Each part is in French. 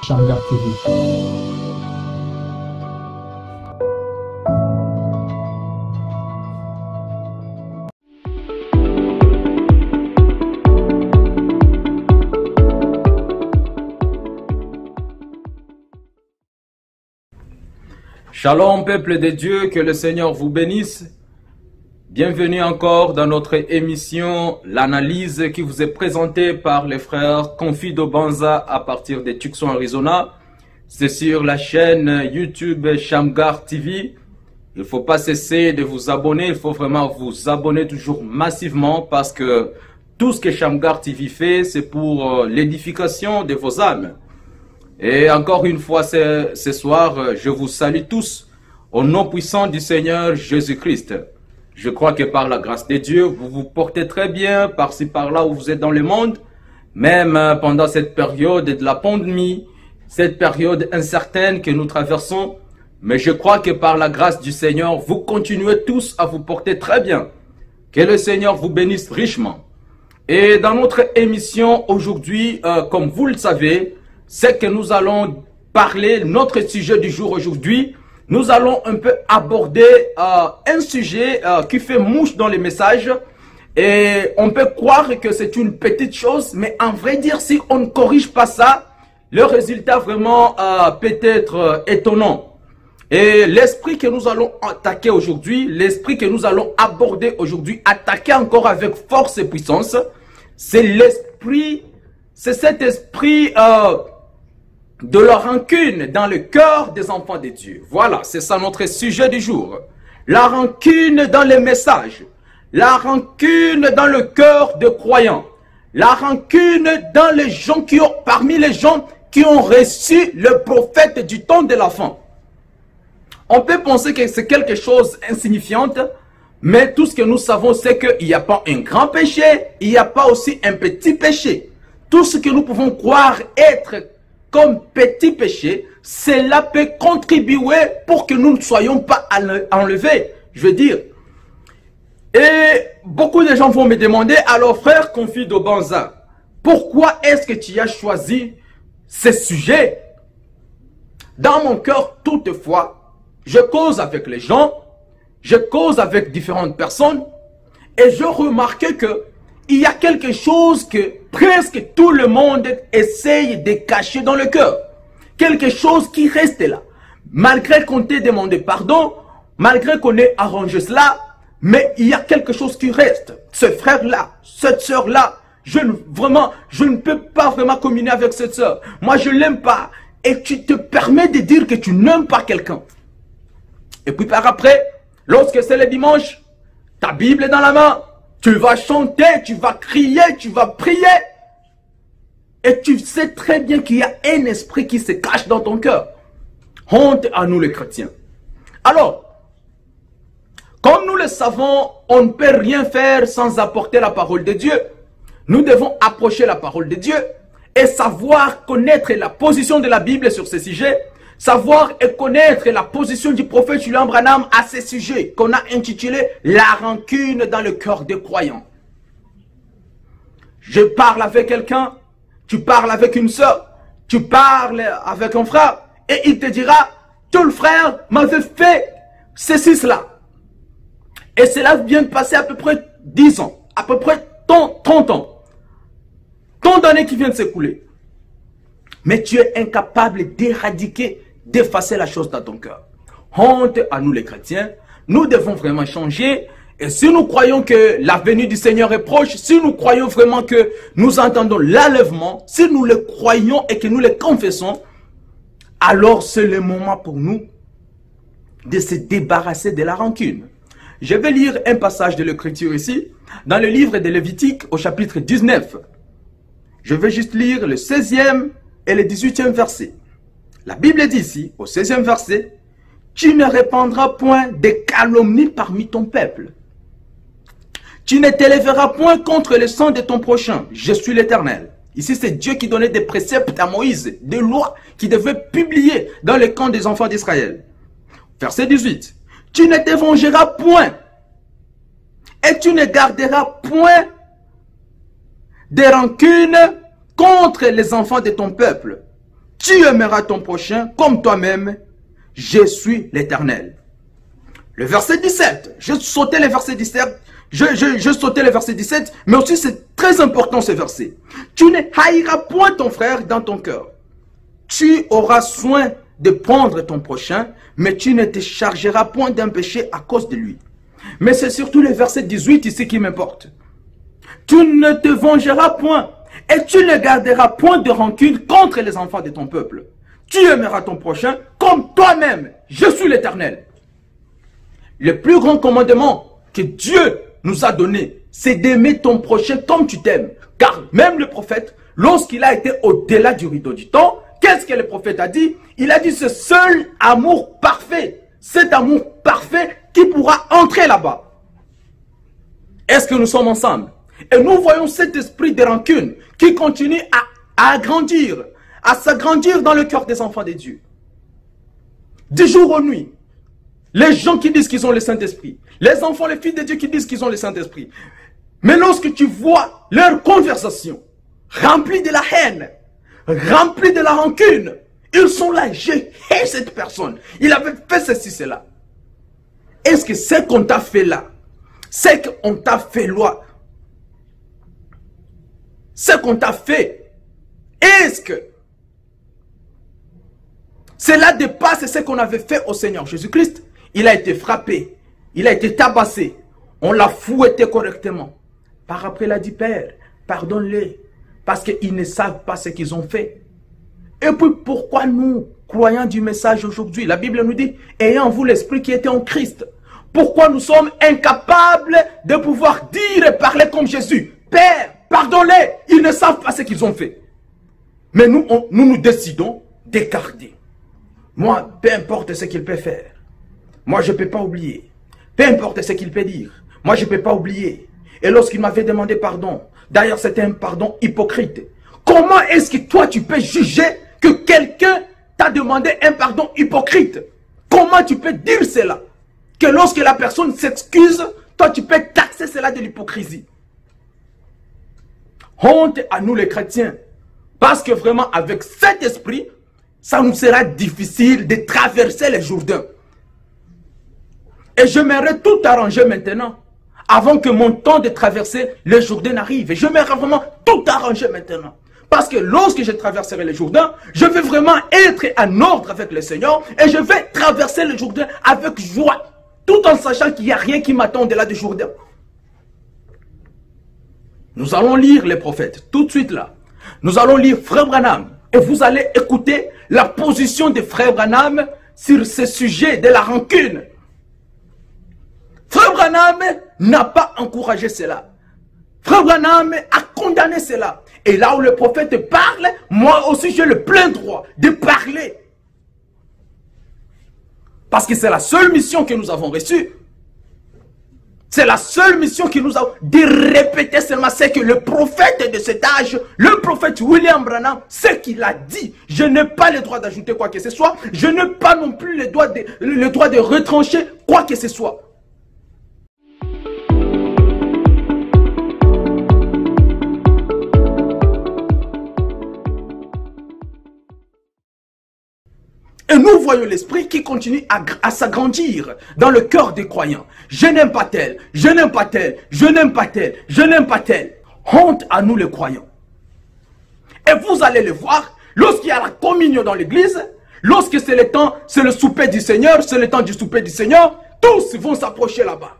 Shamgar TV. Shalom peuple de Dieu, que le Seigneur vous bénisse. Bienvenue encore dans notre émission, l'analyse qui vous est présentée par les frères Confido Banza à partir de Tucson, Arizona. C'est sur la chaîne YouTube Shamgar TV. Il ne faut pas cesser de vous abonner, il faut vraiment vous abonner toujours massivement parce que tout ce que Shamgar TV fait, c'est pour l'édification de vos âmes. Et encore une fois ce soir, je vous salue tous au nom puissant du Seigneur Jésus-Christ. Je crois que par la grâce de Dieu, vous vous portez très bien par-ci par-là où vous êtes dans le monde, même pendant cette période de la pandémie, cette période incertaine que nous traversons. Mais je crois que par la grâce du Seigneur, vous continuez tous à vous porter très bien. Que le Seigneur vous bénisse richement. Et dans notre émission aujourd'hui, comme vous le savez, c'est que nous allons parler, notre sujet du jour aujourd'hui, nous allons un peu aborder un sujet qui fait mouche dans les messages. Et on peut croire que c'est une petite chose, mais en vrai dire, si on ne corrige pas ça, le résultat vraiment peut être étonnant. Et l'esprit que nous allons attaquer aujourd'hui, l'esprit que nous allons aborder aujourd'hui, attaquer encore avec force et puissance, c'est l'esprit, c'est cet esprit de la rancune dans le cœur des enfants de Dieu. Voilà, c'est ça notre sujet du jour. La rancune dans les messages. La rancune dans le cœur des croyants. La rancune dans les gens qui ont, parmi les gens qui ont reçu le prophète du temps de la fin. On peut penser que c'est quelque chose d'insignifiant, mais tout ce que nous savons, c'est qu'il n'y a pas un grand péché, il n'y a pas aussi un petit péché. Tout ce que nous pouvons croire être comme petit péché, cela peut contribuer pour que nous ne soyons pas enlevés. Je veux dire. Et beaucoup de gens vont me demander, alors frère Confido Banza, pourquoi est-ce que tu as choisi ce sujet? Dans mon cœur, toutefois, je cause avec les gens, je cause avec différentes personnes, et je remarque que il y a quelque chose que presque tout le monde essaye de cacher dans le cœur. Quelque chose qui reste là. Malgré qu'on t'ait demandé pardon, malgré qu'on ait arrangé cela, mais il y a quelque chose qui reste. Ce frère-là, cette sœur-là, je ne peux pas vraiment communier avec cette sœur. Moi, je ne l'aime pas. Et tu te permets de dire que tu n'aimes pas quelqu'un. Et puis par après, lorsque c'est le dimanche, ta Bible est dans la main. Tu vas chanter, tu vas crier, tu vas prier. Et tu sais très bien qu'il y a un esprit qui se cache dans ton cœur. Honte à nous les chrétiens. Alors, comme nous le savons, on ne peut rien faire sans apporter la parole de Dieu. Nous devons approcher la parole de Dieu et savoir connaître la position de la Bible sur ce sujet. Savoir et connaître la position du prophète William Branham à ce sujet qu'on a intitulé « La rancune dans le cœur des croyants ». Je parle avec quelqu'un, tu parles avec une soeur, tu parles avec un frère et il te dira « Tout le frère m'avait fait ceci, cela ». Et cela vient de passer à peu près 10 ans, à peu près 30 ans. Tant d'années qui viennent de s'écouler. Mais tu es incapable d'éradiquer, d'effacer la chose dans ton cœur. Honte à nous les chrétiens. Nous devons vraiment changer. Et si nous croyons que la venue du Seigneur est proche, si nous croyons vraiment que nous entendons l'enlèvement, si nous le croyons et que nous le confessons, alors c'est le moment pour nous de se débarrasser de la rancune. Je vais lire un passage de l'Écriture ici, dans le livre de Lévitique au chapitre 19. Je vais juste lire le 16e et le 18e verset. La Bible dit ici, au 16e verset, « Tu ne répandras point de calomnie parmi ton peuple. Tu ne t'élèveras point contre le sang de ton prochain. Je suis l'Éternel. » Ici, c'est Dieu qui donnait des préceptes à Moïse, des lois qu'il devait publier dans le camp des enfants d'Israël. Verset 18. « Tu ne te vengeras point et tu ne garderas point de rancune contre les enfants de ton peuple. tu aimeras ton prochain comme toi-même, je suis l'Éternel. Le verset 17, je sautais le verset 17, je sautais le verset 17, mais aussi c'est très important ce verset. Tu ne haïras point ton frère dans ton cœur. Tu auras soin de prendre ton prochain, mais tu ne te chargeras point d'un péché à cause de lui. Mais c'est surtout le verset 18 ici qui m'importe. Tu ne te vengeras point, et tu ne garderas point de rancune contre les enfants de ton peuple. Tu aimeras ton prochain comme toi-même. Je suis l'Éternel. Le plus grand commandement que Dieu nous a donné, c'est d'aimer ton prochain comme tu t'aimes. Car même le prophète, lorsqu'il a été au-delà du rideau du temps, qu'est-ce que le prophète a dit? Il a dit ce seul amour parfait, cet amour parfait qui pourra entrer là-bas. Est-ce que nous sommes ensemble? Et nous voyons cet esprit de rancune qui continue à agrandir, à s'agrandir dans le cœur des enfants de Dieu. Du jour aux nuits, les gens qui disent qu'ils ont le Saint-Esprit, les enfants, les filles de Dieu qui disent qu'ils ont le Saint-Esprit. Mais lorsque tu vois leur conversation remplie de la haine, remplie de la rancune, ils sont là, je hais cette personne. Il avait fait ceci, cela. Est-ce que ce qu'on t'a fait là, ce qu'on t'a fait là, ce qu'on t'a fait, est-ce que cela dépasse ce qu'on avait fait au Seigneur Jésus-Christ? Il a été frappé, il a été tabassé, on l'a fouetté correctement. Par après, il a dit, Père, pardonne-les, parce qu'ils ne savent pas ce qu'ils ont fait. Et puis, pourquoi nous, croyants du message aujourd'hui, la Bible nous dit, ayant en vous l'esprit qui était en Christ, pourquoi nous sommes incapables de pouvoir dire et parler comme Jésus? Père, pardonne-les, ils ne savent pas ce qu'ils ont fait. Mais nous décidons d'écarter. Moi, peu importe ce qu'il peut faire. Moi, je ne peux pas oublier. Peu importe ce qu'il peut dire. Moi, je ne peux pas oublier. Et lorsqu'il m'avait demandé pardon, d'ailleurs, c'était un pardon hypocrite. Comment est-ce que toi, tu peux juger que quelqu'un t'a demandé un pardon hypocrite? Comment tu peux dire cela? Que lorsque la personne s'excuse, toi, tu peux taxer cela de l'hypocrisie. Honte à nous les chrétiens. Parce que vraiment, avec cet esprit, ça nous sera difficile de traverser les Jourdains. Et j'aimerais tout arranger maintenant, avant que mon temps de traverser les Jourdains arrive. Et j'aimerais vraiment tout arranger maintenant. Parce que lorsque je traverserai les Jourdains, je vais vraiment être en ordre avec le Seigneur. Et je vais traverser les Jourdains avec joie. Tout en sachant qu'il n'y a rien qui m'attend au-delà du Jourdain. Nous allons lire les prophètes, tout de suite là. Nous allons lire Frère Branham. Et vous allez écouter la position de Frère Branham sur ce sujet de la rancune. Frère Branham n'a pas encouragé cela. Frère Branham a condamné cela. Et là où le prophète parle, moi aussi j'ai le plein droit de parler. Parce que c'est la seule mission que nous avons reçue. C'est la seule mission que nous avons de répéter seulement ce que le prophète de cet âge, le prophète William Branham, ce qu'il a dit. Je n'ai pas le droit d'ajouter quoi que ce soit. Je n'ai pas non plus le droit de retrancher quoi que ce soit. Et nous voyons l'esprit qui continue à s'agrandir dans le cœur des croyants. Je n'aime pas tel, je n'aime pas tel, je n'aime pas tel, je n'aime pas tel. Honte à nous les croyants. Et vous allez le voir, lorsqu'il y a la communion dans l'église, lorsque c'est le temps, c'est le souper du Seigneur, c'est le temps du souper du Seigneur, tous vont s'approcher là-bas.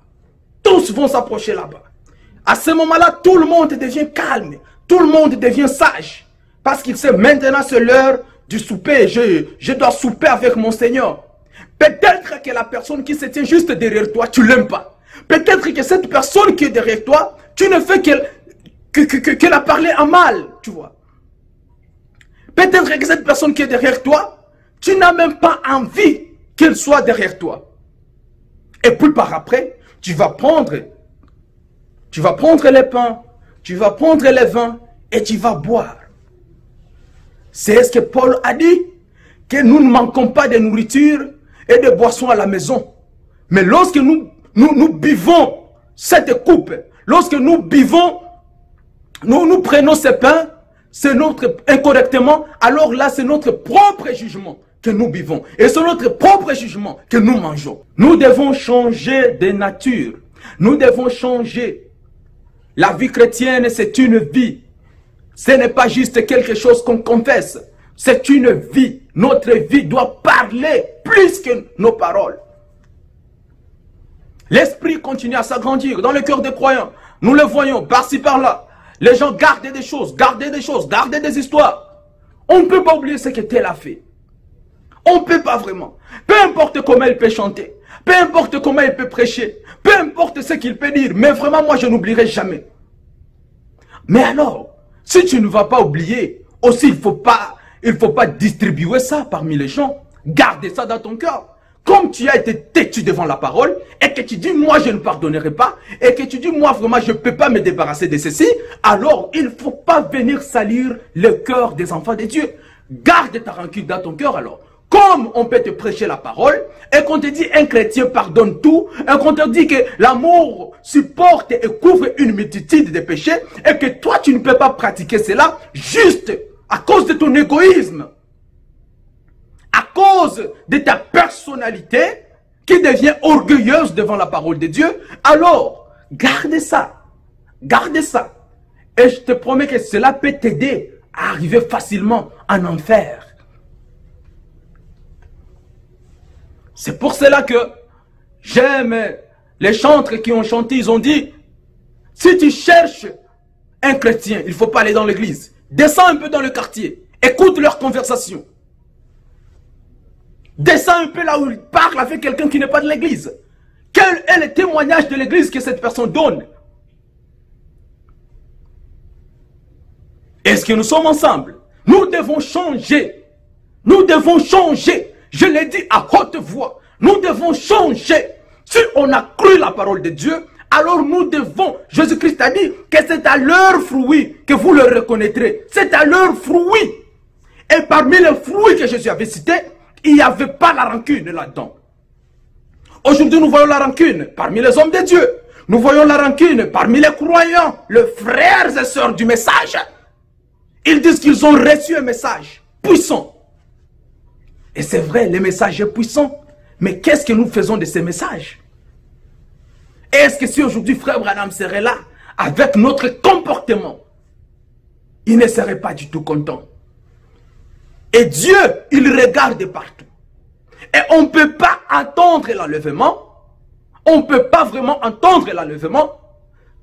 Tous vont s'approcher là-bas. À ce moment-là, tout le monde devient calme, tout le monde devient sage. Parce qu'il sait maintenant c'est l'heure du souper, je dois souper avec mon Seigneur. Peut-être que la personne qui se tient juste derrière toi, tu ne l'aimes pas. Peut-être que cette personne qui est derrière toi, tu ne fais qu'elle a parlé en mal, tu vois. Peut-être que cette personne qui est derrière toi, tu n'as même pas envie qu'elle soit derrière toi. Et puis par après, tu vas prendre les pains, tu vas prendre les vins et tu vas boire. C'est ce que Paul a dit, que nous ne manquons pas de nourriture et de boissons à la maison. Mais lorsque nous buvons cette coupe, lorsque nous buvons, nous prenons ce pain, c'est notre incorrectement, alors là c'est notre propre jugement que nous vivons. Et c'est notre propre jugement que nous mangeons. Nous devons changer de nature. Nous devons changer. La vie chrétienne, c'est une vie. Ce n'est pas juste quelque chose qu'on confesse. C'est une vie. Notre vie doit parler plus que nos paroles. L'esprit continue à s'agrandir dans le cœur des croyants. Nous le voyons par-ci par-là. Les gens gardent des choses, gardent des histoires. On ne peut pas oublier ce que tel a fait. On ne peut pas vraiment. Peu importe comment il peut chanter, peu importe comment il peut prêcher, peu importe ce qu'il peut dire, mais vraiment moi je n'oublierai jamais. Mais alors, si tu ne vas pas oublier, aussi il faut pas distribuer ça parmi les gens. Garde ça dans ton cœur. Comme tu as été têtu devant la parole et que tu dis moi je ne pardonnerai pas et que tu dis moi vraiment je ne peux pas me débarrasser de ceci, alors il ne faut pas venir salir le cœur des enfants de Dieu. Garde ta rancune dans ton cœur alors. Comme on peut te prêcher la parole et qu'on te dit un chrétien pardonne tout et qu'on te dit que l'amour supporte et couvre une multitude de péchés et que toi tu ne peux pas pratiquer cela juste à cause de ton égoïsme, à cause de ta personnalité qui devient orgueilleuse devant la parole de Dieu, alors garde ça, garde ça. Et je te promets que cela peut t'aider à arriver facilement en enfer. C'est pour cela que j'aime les chantres qui ont chanté, ils ont dit, si tu cherches un chrétien, il ne faut pas aller dans l'église. Descends un peu dans le quartier, écoute leur conversation. Descends un peu là où il parle avec quelqu'un qui n'est pas de l'église. Quel est le témoignage de l'église que cette personne donne? Est-ce que nous sommes ensemble? Nous devons changer. Nous devons changer. Je l'ai dit à haute voix. Nous devons changer. Si on a cru la parole de Dieu, alors nous devons, Jésus-Christ a dit que c'est à leurs fruits que vous le reconnaîtrez. C'est à leurs fruits. Et parmi les fruits que Jésus avait cités, il n'y avait pas la rancune là-dedans. Aujourd'hui, nous voyons la rancune parmi les hommes de Dieu. Nous voyons la rancune parmi les croyants, les frères et sœurs du message. Ils disent qu'ils ont reçu un message puissant. Et c'est vrai, le message est puissant. Mais qu'est-ce que nous faisons de ces messages? Est-ce que si aujourd'hui frère Branham serait là, avec notre comportement, il ne serait pas du tout content? Et Dieu, il regarde partout. Et on ne peut pas entendre l'enlèvement. On ne peut pas vraiment entendre l'enlèvement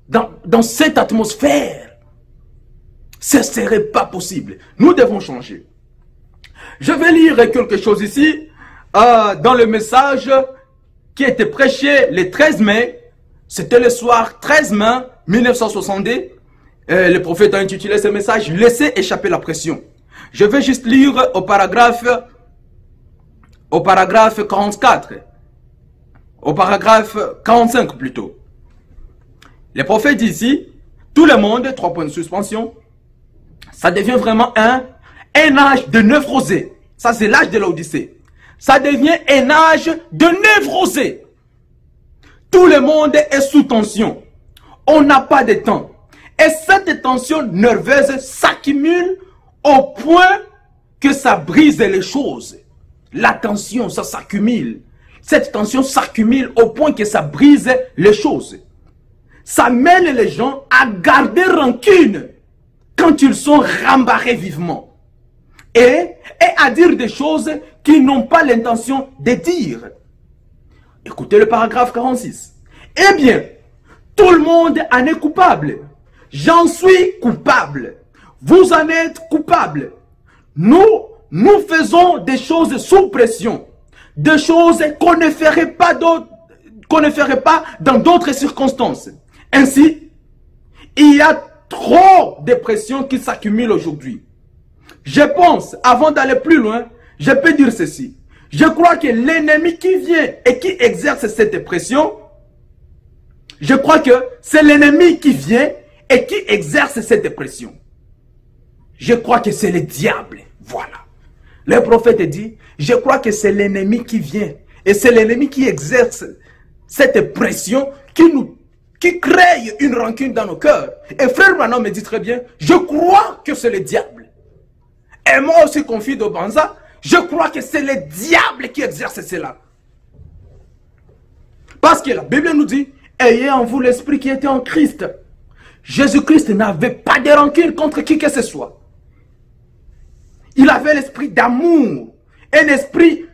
dans cette atmosphère. Ce ne serait pas possible. Nous devons changer. Je vais lire quelque chose ici, dans le message qui a été prêché le 13 mai. C'était le soir 13 mai 1962. Le prophète a intitulé ce message « Laissez échapper la pression ». Je vais juste lire au paragraphe 44. Au paragraphe 45 plutôt. Le prophète dit ici, tout le monde, 3 points de suspension, ça devient vraiment un âge de névrosé. Ça, c'est l'âge de l'Odyssée. Ça devient un âge de névrosé. Tout le monde est sous tension. On n'a pas de temps. Et cette tension nerveuse s'accumule au point que ça brise les choses. La tension, ça s'accumule. Cette tension s'accumule au point que ça brise les choses. Ça mène les gens à garder rancune quand ils sont rembarrés vivement. Et à dire des choses qu'ils n'ont pas l'intention de dire. Écoutez le paragraphe 46. Eh bien, tout le monde en est coupable. J'en suis coupable. Vous en êtes coupable. Nous faisons des choses sous pression. Des choses qu'on ne ferait pas dans d'autres circonstances. Ainsi, il y a trop de pression qui s'accumule aujourd'hui. Je pense, avant d'aller plus loin, je peux dire ceci. Je crois que l'ennemi qui vient et qui exerce cette pression, je crois que c'est l'ennemi qui vient et qui exerce cette pression. Je crois que c'est le diable. Voilà. Le prophète dit, je crois que c'est l'ennemi qui vient. Et c'est l'ennemi qui exerce cette pression qui nous qui crée une rancune dans nos cœurs. Et frère Branham me dit très bien, je crois que c'est le diable. Et moi aussi, confie de Banza, je crois que c'est le diable qui exerce cela. Parce que la Bible nous dit, ayez en vous l'esprit qui était en Christ. Jésus-Christ n'avait pas de rancune contre qui que ce soit. Il avait l'esprit d'amour, un esprit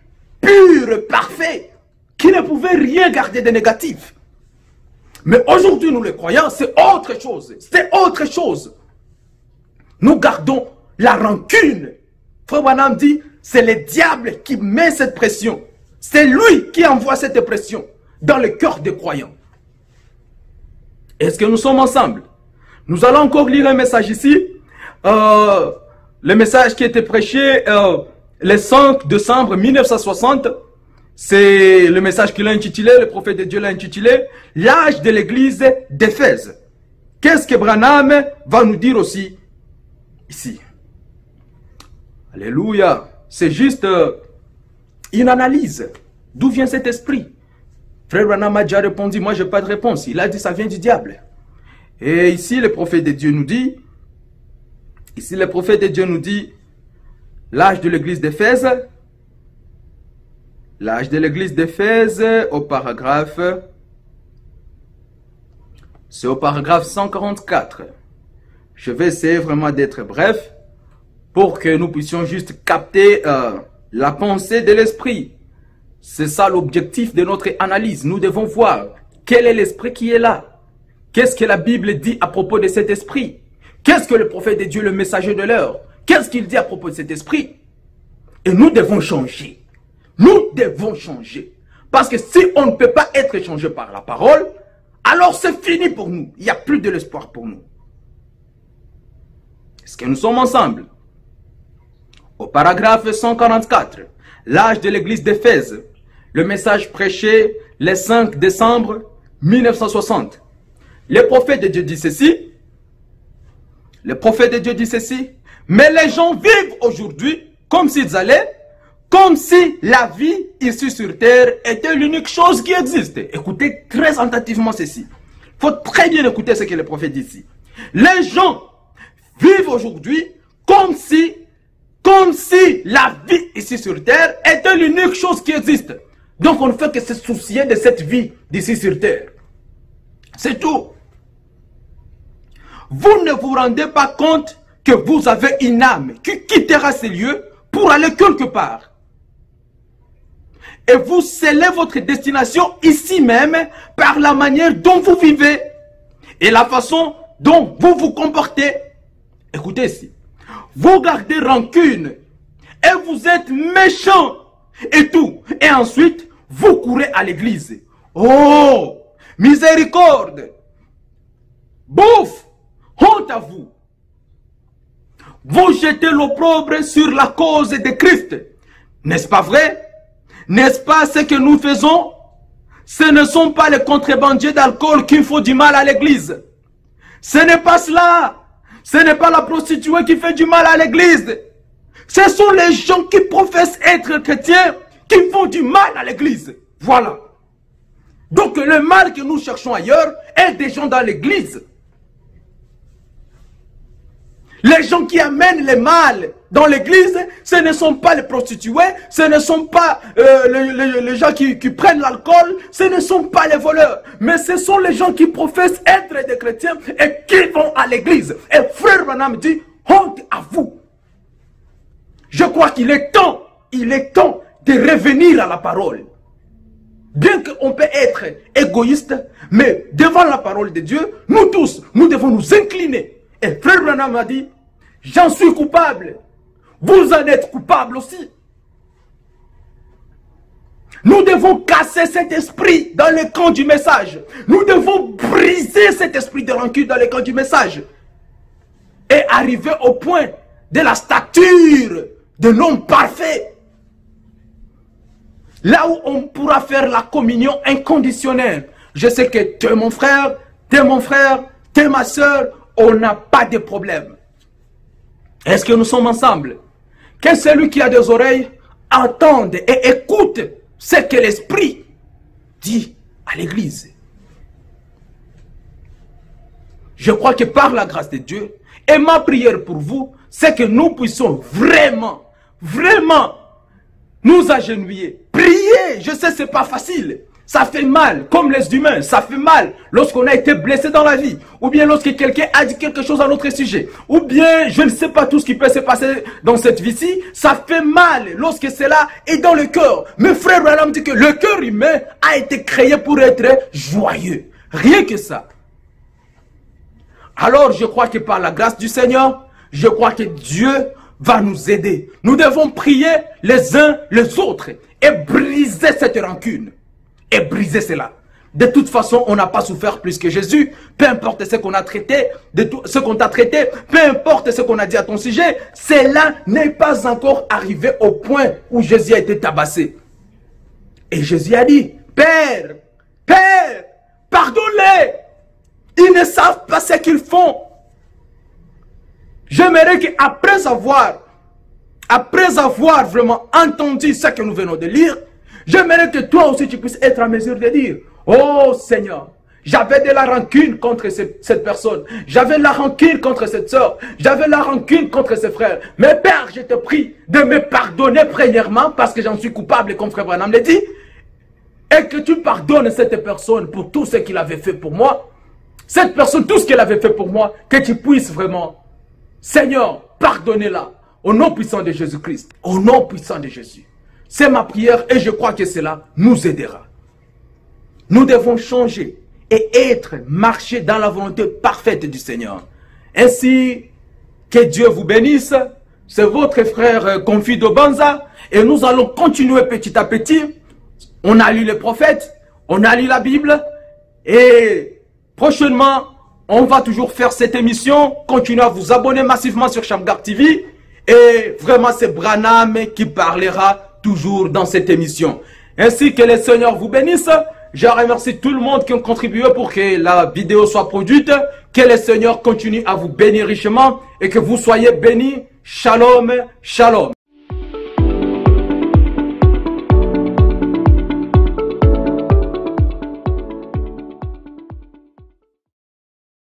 pur, parfait, qui ne pouvait rien garder de négatif. Mais aujourd'hui, nous les croyants, c'est autre chose. C'est autre chose. Nous gardons la rancune. Frère Branham dit, c'est le diable qui met cette pression. C'est lui qui envoie cette pression dans le cœur des croyants. Est-ce que nous sommes ensemble? Nous allons encore lire un message ici. Le message qui a été prêché le 5 décembre 1960. C'est le message qu'il a intitulé, le prophète de Dieu l'a intitulé, l'âge de l'église d'Éphèse. Qu'est-ce que Branham va nous dire aussi ici? Alléluia. C'est juste une analyse. D'où vient cet esprit? Frère Branham a déjà répondu, moi je n'ai pas de réponse. Il a dit ça vient du diable. Et ici le prophète de Dieu nous dit, l'âge de l'église d'Éphèse, l'âge de l'église d'Éphèse au paragraphe, c'est au paragraphe 144. Je vais essayer vraiment d'être bref pour que nous puissions juste capter la pensée de l'esprit. C'est ça l'objectif de notre analyse. Nous devons voir quel est l'esprit qui est là. Qu'est-ce que la Bible dit à propos de cet esprit? Qu'est-ce que le prophète de Dieu, le messager de l'heure, qu'est-ce qu'il dit à propos de cet esprit? Et nous devons changer. Nous devons changer. Parce que si on ne peut pas être changé par la parole, alors c'est fini pour nous. Il n'y a plus de l'espoir pour nous. Est-ce que nous sommes ensemble? Au paragraphe 144, l'âge de l'église d'Éphèse, le message prêché le 5 décembre 1960. Le prophète de Dieu dit ceci. Le prophète de Dieu dit ceci. Mais les gens vivent aujourd'hui comme s'ils allaient, comme si la vie ici sur terre était l'unique chose qui existe. Écoutez très attentivement ceci. Il faut très bien écouter ce que le prophète dit ici. Les gens vivent aujourd'hui comme si la vie ici sur terre était l'unique chose qui existe. Donc on ne fait que se soucier de cette vie d'ici sur terre. C'est tout. Vous ne vous rendez pas compte que vous avez une âme qui quittera ces lieux pour aller quelque part. Et vous scellez votre destination ici même par la manière dont vous vivez et la façon dont vous vous comportez. Écoutez ici. Vous gardez rancune et vous êtes méchant et tout. Et ensuite, vous courez à l'église. Oh, miséricorde. Bouf, honte à vous. Vous jetez l'opprobre sur la cause de Christ. N'est-ce pas vrai? N'est-ce pas ce que nous faisons? Ce ne sont pas les contrebandiers d'alcool qui font du mal à l'église. Ce n'est pas cela. Ce n'est pas la prostituée qui fait du mal à l'église. Ce sont les gens qui professent être chrétiens qui font du mal à l'église. Voilà. Donc le mal que nous cherchons ailleurs est des gens dans l'église. Les gens qui amènent le mal dans l'église, ce ne sont pas les prostituées, ce ne sont pas les gens qui prennent l'alcool, ce ne sont pas les voleurs, mais ce sont les gens qui professent être des chrétiens et qui vont à l'église. Et frère Branham dit, honte à vous. Je crois qu'il est temps de revenir à la parole. Bien qu'on peut être égoïste, mais devant la parole de Dieu, nous tous, nous devons nous incliner. Et frère Branham a dit, j'en suis coupable. Vous en êtes coupable aussi. Nous devons casser cet esprit dans le camp du message. Nous devons briser cet esprit de rancune dans le camp du message. Et arriver au point de la stature de l'homme parfait. Là où on pourra faire la communion inconditionnelle. Je sais que tu es mon frère, tu es mon frère, tu es ma soeur. On n'a pas de problème. Est-ce que nous sommes ensemble? Que celui qui a des oreilles entende et écoute ce que l'Esprit dit à l'Église. je crois que par la grâce de Dieu, et ma prière pour vous, c'est que nous puissions vraiment nous agenouiller, prier. Je sais, c'est pas facile. Ça fait mal, comme les humains, ça fait mal lorsqu'on a été blessé dans la vie, ou bien lorsque quelqu'un a dit quelque chose à notre sujet, ou bien je ne sais pas tout ce qui peut se passer dans cette vie-ci, ça fait mal lorsque cela est dans le cœur. Mais frère Branham dit que le cœur humain a été créé pour être joyeux, rien que ça. Alors je crois que par la grâce du Seigneur, je crois que Dieu va nous aider. Nous devons prier les uns les autres et briser cette rancune. Et briser cela. De toute façon, on n'a pas souffert plus que Jésus. Peu importe ce qu'on a traité, ce qu'on t'a traité, peu importe ce qu'on a dit à ton sujet, cela n'est pas encore arrivé au point où Jésus a été tabassé. Et Jésus a dit, Père, Père, pardonne-les. Ils ne savent pas ce qu'ils font. J'aimerais qu'après avoir vraiment entendu ce que nous venons de lire, j'aimerais que toi aussi tu puisses être en mesure de dire, oh Seigneur, j'avais de la rancune contre cette personne, j'avais de la rancune contre cette soeur, j'avais de la rancune contre ce frère. Mais Père, je te prie de me pardonner premièrement parce que j'en suis coupable, comme frère Branham l'a dit, et que tu pardonnes cette personne pour tout ce qu'il avait fait pour moi. Cette personne, tout ce qu'elle avait fait pour moi, que tu puisses vraiment, Seigneur, pardonnez-la au nom puissant de Jésus-Christ, au nom puissant de Jésus. C'est ma prière et je crois que cela nous aidera. Nous devons changer et marcher dans la volonté parfaite du Seigneur. Ainsi, que Dieu vous bénisse. C'est votre frère Confido Banza et nous allons continuer petit à petit. On a lu les prophètes, on a lu la Bible et prochainement, on va toujours faire cette émission. Continuez à vous abonner massivement sur Shamgar TV et vraiment c'est Branham qui parlera toujours dans cette émission. Ainsi que le Seigneur vous bénisse. Je remercie tout le monde qui a contribué pour que la vidéo soit produite. Que le Seigneur continue à vous bénir richement et que vous soyez bénis. Shalom, shalom.